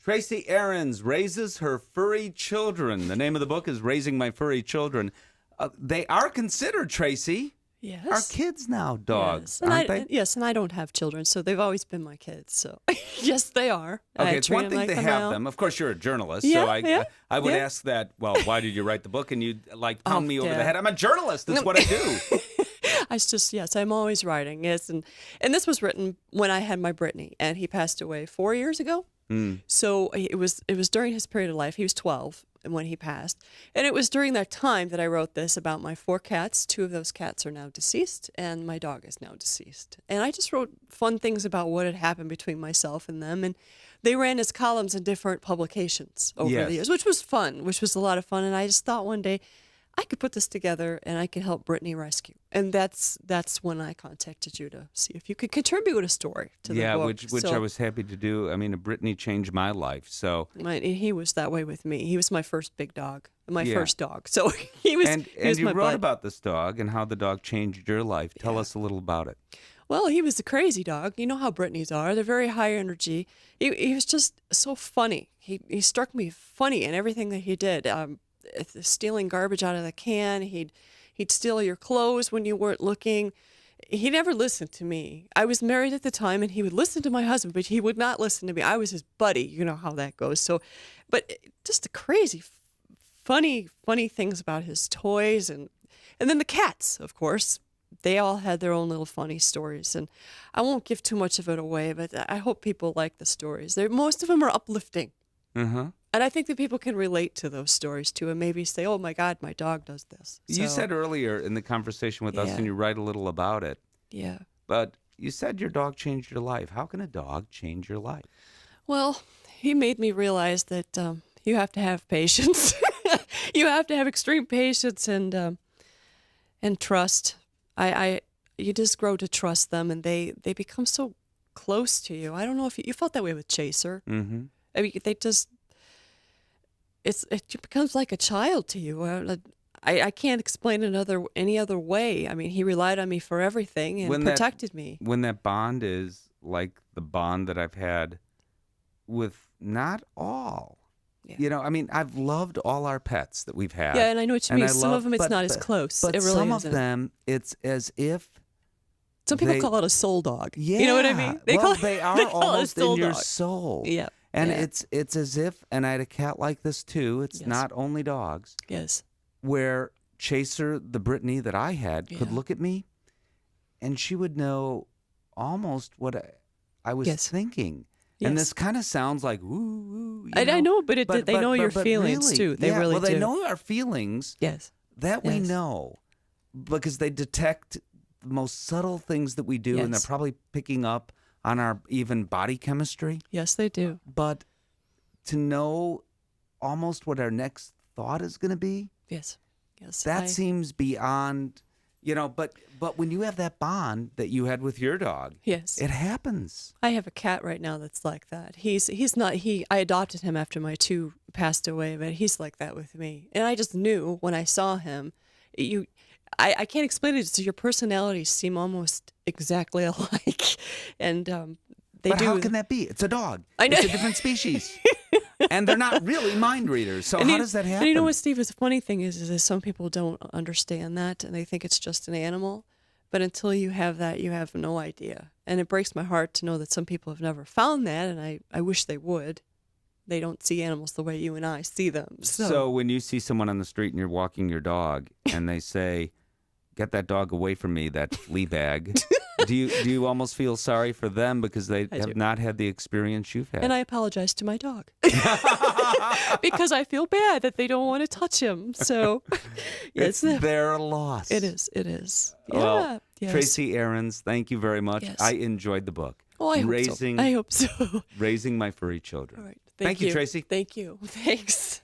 Tracy Ahrens raises her furry children. The name of the book is Raising My Furry Children. They are considered, Tracy, Yes. our kids now, dogs, yes. aren't they? Yes, and I don't have children, so they've always been my kids. So, yes, they are. Okay, I it's treat one thing like to them have now. them. Of course, you're a journalist, Yeah, so I would yeah. ask that, well, why did you write the book? And you'd pound me over the Dad. head. I'm a journalist. That's what I do. Yes, I'm always writing. Yes, and this was written when I had my Brittany, and he passed away 4 years ago. So it was during his period of life. He was 12 when he passed, and it was during that time that I wrote this about my 4 cats. 2 of those cats are now deceased, and my dog is now deceased. And I just wrote fun things about what had happened between myself and them, and they ran as columns in different publications over Yes. the years, which was fun, which was a lot of fun. And I just thought one day, I could put this together and I could help Brittany rescue. And that's when I contacted you to see if you could contribute a story to the book. which So, I was happy to do. I mean, Brittany changed my life. So he was that way with me. He was my first big dog, my Yeah. first dog. So he was and he was you my wrote bud. about this dog and how the dog changed your life. Tell us a little about it. Well, he was a crazy dog. You know how Brittany's are. They're very high energy. He was just so funny. He struck me funny in everything that he did. Stealing garbage out of the can. He'd steal your clothes when you weren't looking. He never listened to me. I was married at the time, and he would listen to my husband, but he would not listen to me. I was his buddy. You know how that goes. So, but just the crazy, funny things about his toys, and then the cats, of course. They all had their own little funny stories, and I won't give too much of it away, but I hope people like the stories. Most of them are uplifting. And I think that people can relate to those stories too, and maybe say, "Oh my God, my dog does this." You So, said earlier in the conversation with us, Yeah. and you write a little about it, yeah. but you said your dog changed your life. How can a dog change your life? Well, he made me realize that you have to have patience. You have to have extreme patience and trust. You just grow to trust them, and they become so close to you. I don't know if you felt that way with Chaser. Mm-hmm. I mean, they just it becomes like a child to you. I can't explain any other way. I mean, he relied on me for everything and protected me. When that bond is like the bond that I've had with not all. Yeah. You know, I mean, I've loved all our pets that we've had. Yeah, and I know what you mean. Some of them, it's but- not as but- close. But It really some isn't. of them, it's as if Some people they- call it a soul dog. Yeah. You know what I mean? They call are they call it a almost soul in your dog. soul. Yeah. And yeah. it's as if, and I had a cat like this too. It's Yes. not only dogs, Yes. where Chaser, the Brittany that I had, could Yeah. look at me, and she would know almost what I was Yes. thinking. Yes. And this kind of sounds like woo. I know, but they know your feelings really, too. They yeah, really well, do. they know our feelings. Yes. That we Yes. know, because they detect the most subtle things that we do, and they're Yes. probably picking up on our even body chemistry. Yes, they do. But to know almost what our next thought is going to be, Yes. Yes. that seems beyond, but when you have that bond that you had with your dog, Yes. it happens. I have a cat right now that's like that. He's not I adopted him after my 2 passed away, but he's like that with me. And I just knew when I saw him, I can't explain it. So your personalities seem almost exactly alike, and they But do. how can that be? It's a dog. I know. It's a different species. And they're not really mind readers. So how does that happen? And you know what, Steve? The funny thing is some people don't understand that, and they think it's just an animal. But until you have that, you have no idea. And it breaks my heart to know that some people have never found that, and I wish they would. They don't see animals the way you and I see them. So when you see someone on the street and you're walking your dog, and they say, "Get that dog away from me, that flea bag," do you almost feel sorry for them because they have not had the experience you've had? And I apologize to my dog because I feel bad that they don't want to touch him. So it's their loss. It is. It is. Yeah. Well, Yes. Tracy Ahrens, thank you very much. Yes. I enjoyed the book. Oh, I hope so. I hope so. Raising My Furry Children. All right. Thank you, Tracy. Thank you. Thanks.